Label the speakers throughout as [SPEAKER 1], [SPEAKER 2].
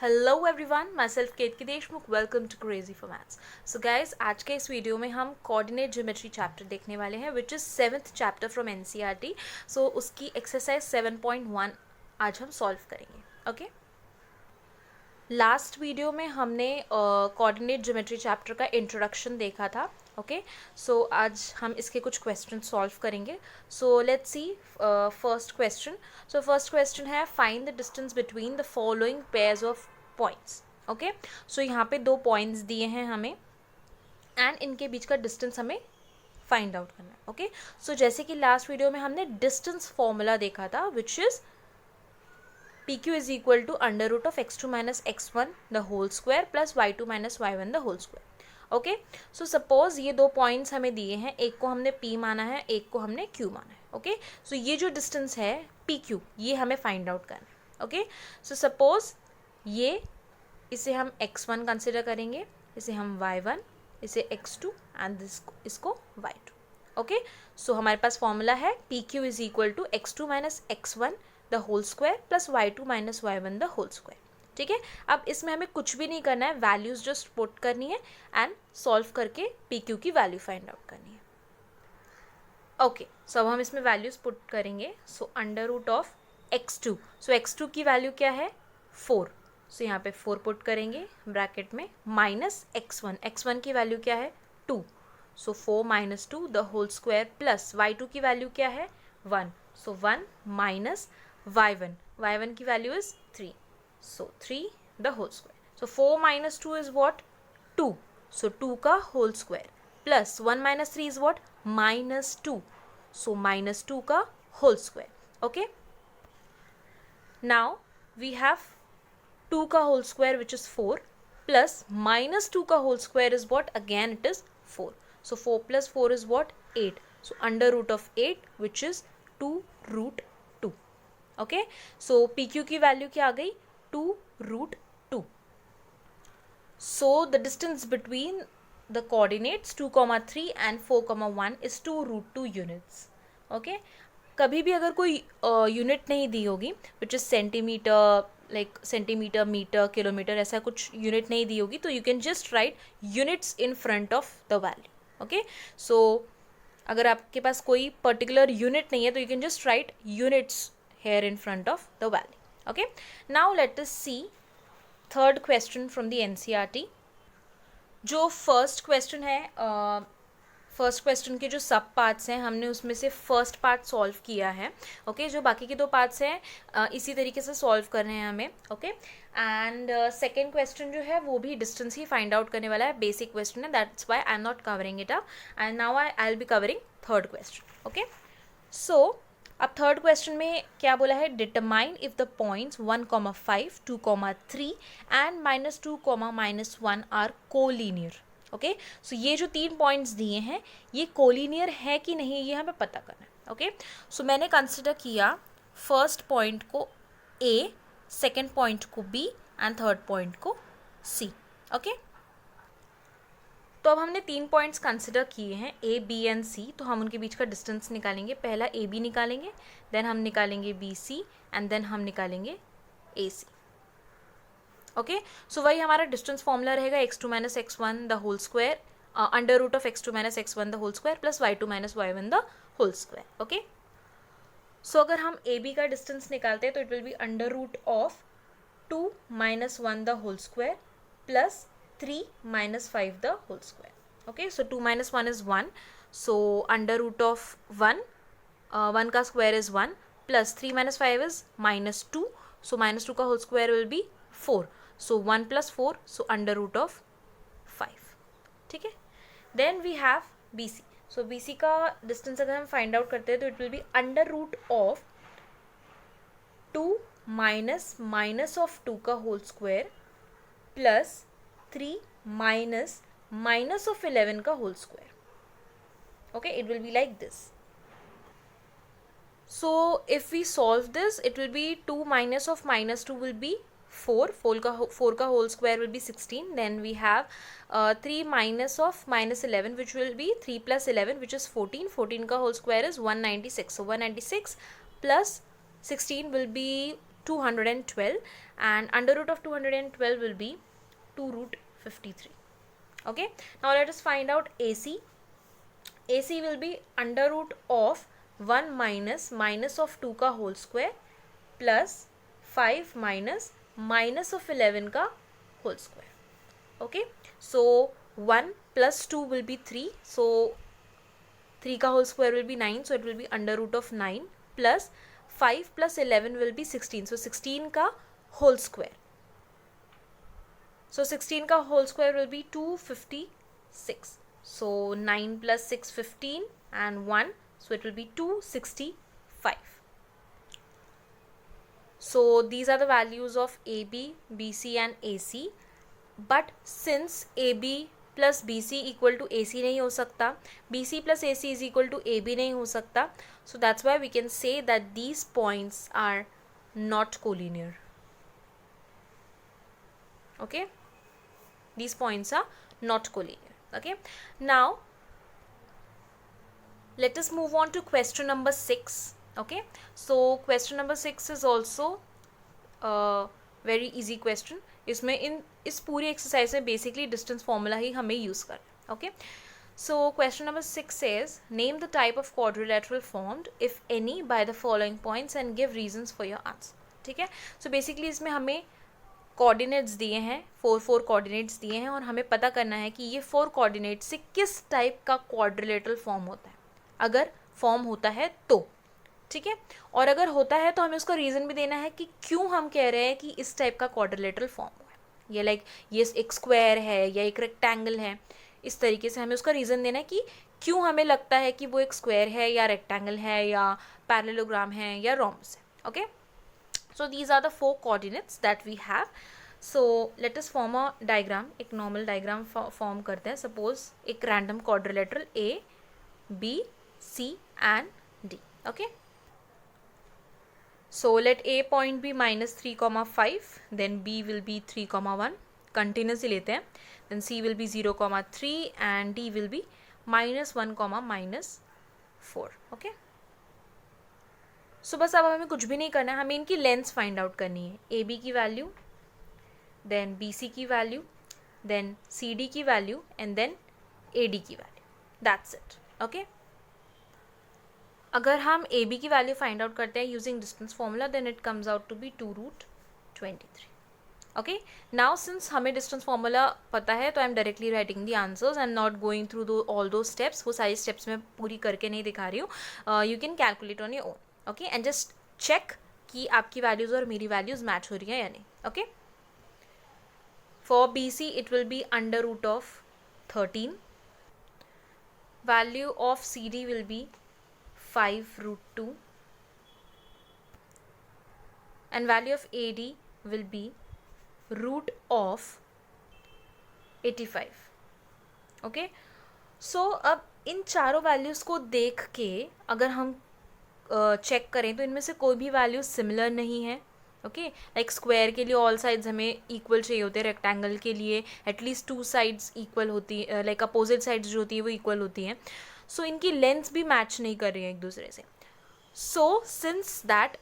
[SPEAKER 1] Hello everyone, myself Ketaki Deshmukh. Welcome to crazy for maths. So guys, आज के इस video में हम कोऑर्डिनेट ज्योमेट्री चैप्टर देखने वाले हैं, which is 7th chapter from NCERT. सो उसकी एक्सरसाइज 7.1 आज हम सॉल्व करेंगे। ओके, लास्ट वीडियो में हमने कोऑर्डिनेट ज्योमेट्री चैप्टर का इंट्रोडक्शन देखा था। ओके, सो आज हम इसके कुछ क्वेश्चन सॉल्व करेंगे। So let's see first question. So first question है, find the distance between the following pairs of points. Okay, so यहाँ पे दो पॉइंट्स दिए हैं हमें एंड इनके बीच का डिस्टेंस हमें फाइंड आउट करना है। ओके, सो जैसे कि लास्ट वीडियो में हमने डिस्टेंस फॉर्मूला देखा था, which is PQ is equal to under root of x2 minus x1 the whole square plus y2 minus y1 the whole square. Okay, so suppose ये दो पॉइंट्स हमें दिए हैं, एक को हमने P माना है, एक को हमने Q माना है। ओके, सो ये जो डिस्टेंस है PQ, ये हमें फाइंड आउट करना है। ओके, सो सपोज ये, इसे हम x1 कंसिडर करेंगे, इसे हम y1, इसे x2 एंड इसको y2। ओके, सो हमारे पास फॉर्मूला है PQ is equal to x2 minus x1 the whole square plus y2 minus y1 the whole square. ठीक है, अब इसमें हमें कुछ भी नहीं करना है, वैल्यूज जस्ट पुट करनी है एंड सॉल्व करके PQ की वैल्यू फाइंड आउट करनी है। ओके, सो अब हम इसमें वैल्यूज पुट करेंगे। So under root of x2, so x2 की वैल्यू क्या है 4, सो यहाँ पे 4 पुट करेंगे ब्रैकेट में, माइनस x1 की वैल्यू क्या है 2, so 4 minus 2 the whole square plus y2 की वैल्यू क्या है 1, सो 1 माइनस y1 की value is 3, so 3 the whole square. So 4 minus 2 is what? 2. So 2 का whole square plus 1 minus 3 is what? Minus 2. So minus 2 का whole square. Okay. Now we have 2 का whole square which is 4 plus minus 2 का whole square is what? Again it is 4. So 4 plus 4 is what? 8. So under root of 8 which is 2 root 2. Okay. So PQ की value क्या आ गई 2 root 2. So the distance between the coordinates 2, 3 and 4, 1 is 2 root 2 units. Okay. कभी भी अगर कोई unit नहीं दी होगी which is centimetre, like centimetre, metre, kilometre, ऐसा कुछ यूनिट नहीं दी होगी, तो you can just write units in front of the value. Okay, so अगर आपके पास कोई पर्टिकुलर यूनिट नहीं है तो you can just write units here in front of the value. Okay, now let us see third question from the NCERT. जो first question है, first question के जो सब पार्ट्स हैं हमने उसमें से फर्स्ट पार्ट सॉल्व किया है। ओके, जो बाकी के दो पार्ट्स हैं इसी तरीके से सॉल्व करने हैं हमें। ओके, एंड सेकेंड क्वेश्चन जो है वो भी डिस्टेंस ही फाइंड आउट करने वाला है, बेसिक क्वेश्चन है, that's why I am not covering it up and now I will be covering third question. Okay, so अब थर्ड क्वेश्चन में क्या बोला है, determine if the points 1, 5, 2, 3 and -2, -1 are collinear. Okay, so ये जो 3 points दिए हैं ये कोलिनियर है कि नहीं ये हमें पता करना है। ओके, सो मैंने कंसिडर किया फर्स्ट पॉइंट को A, सेकेंड पॉइंट को B एंड थर्ड पॉइंट को C। ओके, तो अब हमने 3 पॉइंट्स कंसिडर किए हैं A, B एंड C, तो हम उनके बीच का डिस्टेंस निकालेंगे। पहला AB निकालेंगे, देन हम निकालेंगे BC एंड देन हम निकालेंगे AC। ओके, सो वही हमारा डिस्टेंस फॉर्मूला रहेगा x2 minus x1 the whole square under root of x2 minus x1 the whole square plus y2 minus y1 the whole square. Okay, so अगर हम AB का distance निकालते हैं तो it will be under root of 2 minus 1 the whole square plus 3 minus 5 the whole square. Okay, so 2 minus 1 is 1, so under root of 1, 1 का square is 1 plus 3 minus 5 is -2, so -2 का whole square will be 4, so 1 plus 4, so under root of 5. ठीक है, then we have BC. so BC का distance अगर हम find out करते हैं तो it will be under root of 2 minus of 2 का whole square plus 3 minus of 11 का whole square. Okay, it will be like this. So if we solve this, it will be 2 minus of -2 will be 4. 4 का whole square will be 16. Then we have 3 minus of -11 which will be 3 plus 11 which is 14. 14 का whole square is 196. So 196 plus 16 will be 212, and under root of 212 will be 2 root 53. Okay, now let us find out AC. AC will be under root of 1 minus of 2 का whole square plus 5 minus of 11 का whole square. Okay, so 1 plus 2 will be 3, so 3 का whole square will be 9, so it will be under root of 9 plus 5 plus 11 will be 16, so 16 का whole square. So 16 का whole square will be 256. So 9 plus 6, 15 and 1, so it will be 265. So these are the values of AB, BC and AC. But since AB plus BC equal to AC नहीं हो सकता, BC plus AC is equal to AB नहीं हो सकता, so that's why we can say that these points are not collinear. Okay, these points are not collinear. Okay, now let us move on to question number 6. Okay, so question number 6 is also a very easy question. इसमें इस पूरी exercise में basically distance formula ही हमें use करना है. Okay, so question number 6 says name the type of quadrilateral formed if any by the following points and give reasons for your answer. ठीक है, so basically इसमें हमें कोऑर्डिनेट्स दिए हैं, 4 कोऑर्डिनेट्स दिए हैं और हमें पता करना है कि ये 4 कोऑर्डिनेट से किस टाइप का क्वाड्रिलेटरल फॉर्म होता है, अगर फॉर्म होता है तो. ठीक है, और अगर होता है तो हमें उसका रीज़न भी देना है कि क्यों हम कह रहे हैं कि इस टाइप का क्वाड्रिलेटरल फॉर्म हुआ है. ये ये एक स्क्वायर है या एक रेक्टेंगल है, इस तरीके से हमें उसका रीज़न देना है कि क्यों हमें लगता है कि वो एक स्क्वायर है या रेक्टेंगल है या पैरेललोग्राम है या रोम्बस है. Okay, so these are the 4 coordinates that we have. So let us form a diagram. एक नॉर्मल डायग्राम फॉर्म करते हैं. सपोज एक random quadrilateral A, B, C and D. Okay, so let A point be -3,5, then B will be 3,1, continuous ही लेते हैं, then C will be 0,3 and D will be -1, -4. Okay, सो बस अब हमें कुछ भी नहीं करना है, हमें इनकी लेंथ्स फाइंड आउट करनी है. AB की वैल्यू, देन BC की वैल्यू, देन CD की वैल्यू एंड देन AD की वैल्यू. That's it. ओके, अगर हम AB की वैल्यू फाइंड आउट करते हैं using distance formula, then it comes out to be 2 root 23. Okay, now since हमें distance formula पता है तो I am directly writing the answers and not going through all those steps. वो सारी steps मैं पूरी करके नहीं दिखा रही हूँ. You can calculate on your own. Okay, and just check कि आपकी वैल्यूज़ और मेरी वैल्यूज़ मैच हो रही हैं या नहीं. Okay, for BC it will be under root of 13. Value of CD will be 5 root 2 and value of AD will be root of 85. Okay, so अब इन चारों वैल्यूज़ को देख के अगर हम चेक करें तो इनमें से कोई भी वैल्यू सिमिलर नहीं है. ओके, लाइक स्क्वायर के लिए ऑल साइड्स हमें इक्वल चाहिए होते हैं, रेक्टेंगल के लिए एटलीस्ट 2 साइड्स इक्वल होती है, लाइक अपोजिट साइड्स जो होती है वो इक्वल होती हैं. सो इनकी लेंथ्स भी मैच नहीं कर रही हैं एक दूसरे से. So since that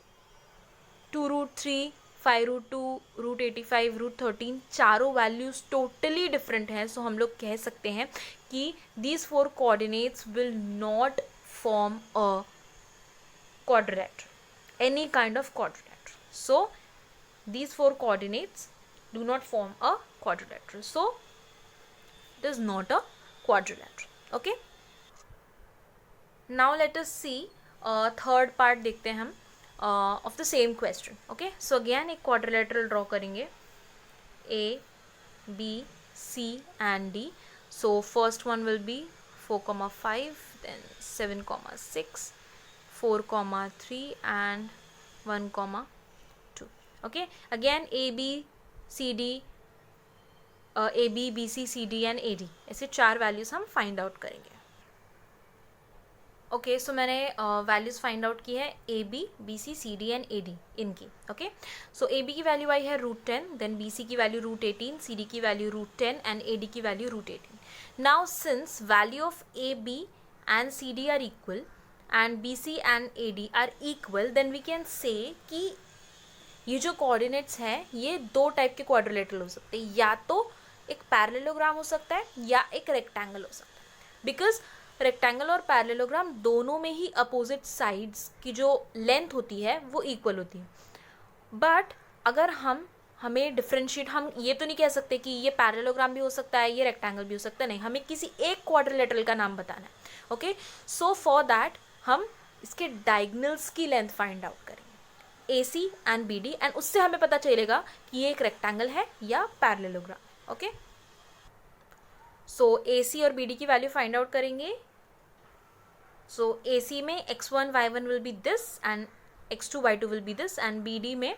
[SPEAKER 1] 2 root 3, 5 root 2, root 85, root 13 चारों वैल्यूज़ टोटली डिफरेंट हैं. सो हम लोग कह सकते हैं कि these 4 coordinates will not form a quadrilateral, any kind of quadrilateral. So these 4 coordinates do not form a quadrilateral. So it is not a quadrilateral. Okay, now let us see third part. देखते हैं हम of the same question. Okay, so again एक quadrilateral draw करेंगे, A, B, C and D. So first one will be 4,5, then 7,6, 4,3 and 1,2. Okay, again A, B, C, D, A, B, B, C, C, D and A, D, ऐसे 4 values हम find out करेंगे. Okay, so मैंने values find out की है AB, BC, CD and AD इनकी. Okay, so AB की value आई है रूट 10, देन BC की वैल्यू रूट 18, CD की वैल्यू रूट 10 एंड AD की value root 18. Now since value of AB and CD are equal and BC and AD are equal, then we can say कि ये जो coordinates हैं ये दो type के क्वाड्रिलेटरल हो सकते हैं, या तो एक पैरेललोग्राम हो सकता है या एक रेक्टेंगल हो सकता है, बिकॉज रेक्टेंगल और पैरेललोग्राम दोनों में ही अपोजिट साइड्स की जो लेंथ होती है वो इक्वल होती है। बट अगर हमें डिफ्रेंशिएट, हम ये तो नहीं कह सकते कि ये पैरेललोग्राम भी हो सकता है, ये रेक्टेंगल भी हो सकता है, नहीं, हमें किसी एक क्वाड्रिलेटरल का नाम बताना है। ओके, सो फॉर दैट हम इसके डायगोनल्स की लेंथ फाइंड आउट करेंगे, AC एंड BD, एंड उससे हमें पता चलेगा कि ये एक रेक्टेंगल है या पैरेललोग्राम। ओके, सो AC और BD की वैल्यू फाइंड आउट करेंगे। सो AC में x1 y1 will be this and x2 y2 will be this, and BD में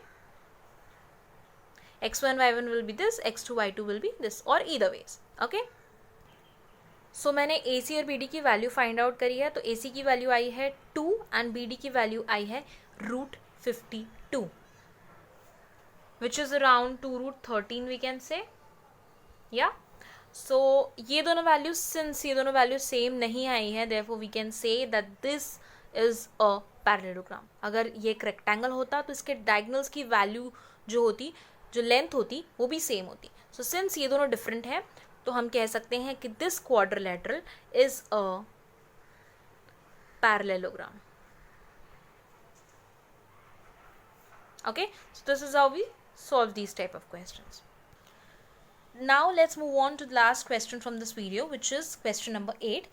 [SPEAKER 1] x1 y1 will be this, x2 y2 will be this, or either ways. Okay, so मैंने AC और BD की value find out करी है। तो AC की value आई है 2 एंड BD की वैल्यू आई है √52, which is around 2√13 we can say, yeah. So ये दोनों वैल्यूज, सिंस ये दोनों वैल्यू सेम नहीं आई है, therefore we can say that this is a parallelogram. अगर ये एक रेक्टेंगल होता तो इसके डायगोनल्स की वैल्यू जो होती, जो लेंथ होती, वो भी सेम होती। सो सिंस ये दोनों डिफरेंट है तो हम कह सकते हैं कि this quadrilateral is a parallelogram. Okay, so this is how we solve these type of questions. Now let's move on to the last question from this video, which is question number 8.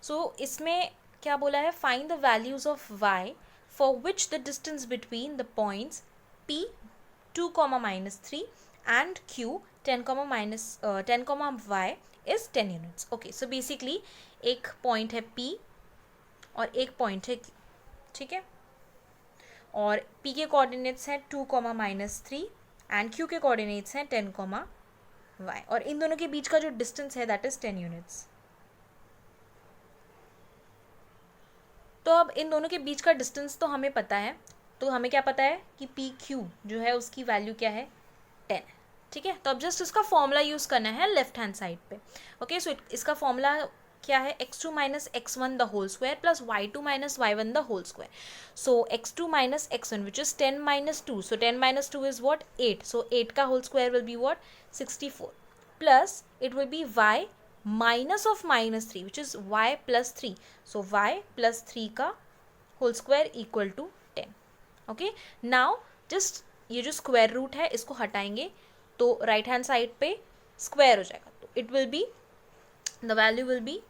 [SPEAKER 1] So इसमें क्या बोला है, find the values of y for which the distance between the points P 2, -3 and Q 10, y is 10 units. Okay, so basically एक point है P और एक point है Q, ठीक है, और P के कोऑर्डिनेट्स हैं 2, -3 एंड Q के कोऑर्डिनेट्स हैं 10, y, और इन दोनों के बीच का जो डिस्टेंस है दैट इज 10 यूनिट्स। तो अब इन दोनों के बीच का डिस्टेंस तो हमें पता है, तो हमें क्या पता है कि PQ जो है उसकी वैल्यू क्या है, 10 है, ठीक है। तो अब जस्ट इसका फॉर्मूला यूज़ करना है लेफ्ट हैंड साइड पे। ओके, सो इसका फॉर्मूला क्या है, x2 - x1 the whole square plus y2 - y1 the whole square. So x2 - x1 which is 10 - 2, so 10 - 2 is what, 8, so 8 का whole square will be what, 64, plus it will be y minus of -3 which is y + 3, so y + 3 का whole square equal to 10। Okay, now just ये जो square root है इसको हटाएंगे तो right hand side पे square हो जाएगा, तो it will be, the value will be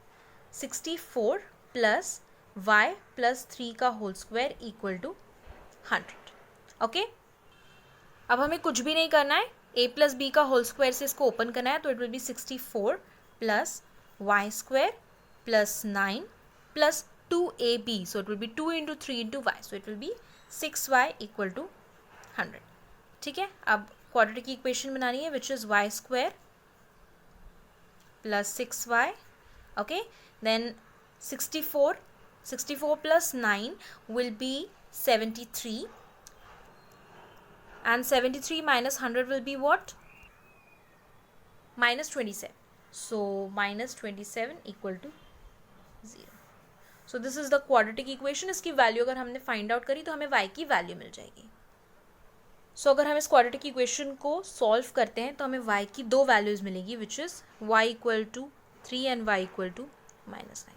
[SPEAKER 1] 64 plus y + 3 का whole square equal to 100। Okay, अब हमें कुछ भी नहीं करना है, a + b का होल स्क्वायर से इसको ओपन करना है, तो it will be 64 plus y² plus 9 plus 2ab, so it will be 2 × 3 × y, so it will be 6y = 100। ठीक है, अब क्वाड्रेटिक इक्वेशन बनानी है which is y² plus 6y। Okay, then 64 plus 9 will be 73 and 73 minus 100 will be what, -27, so -27 equal to 0। So this is the quadratic equation. इसकी value अगर हमने find out करी तो हमें y की वैल्यू मिल जाएगी। सो अगर हम इस क्वाड्रेटिक इक्वेशन को सॉल्व करते हैं तो हमें y की दो वैल्यूज मिलेगी विच is y = 3 and y = -9।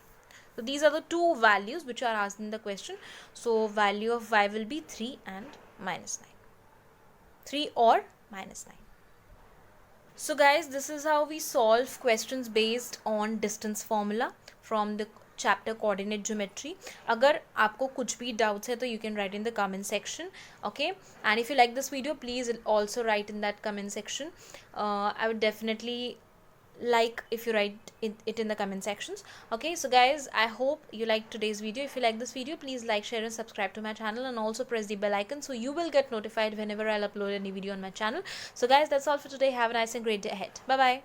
[SPEAKER 1] So these are the two values which are asked in the question. So value of y will be 3 and -9, 3 or -9. So guys, this is how we solve questions based on distance formula from the chapter coordinate geometry. अगर आपको कुछ भी doubts है तो you can write in the comment section. Okay, and if you like this video, please also write in that comment section. I would definitely like if you write it in the comment sections. Okay, so guys, I hope you liked today's video. If you like this video, please like, share and subscribe to my channel, and also press the bell icon so you will get notified whenever I'll upload any video on my channel. So guys, that's all for today. Have a nice and great day ahead. Bye bye.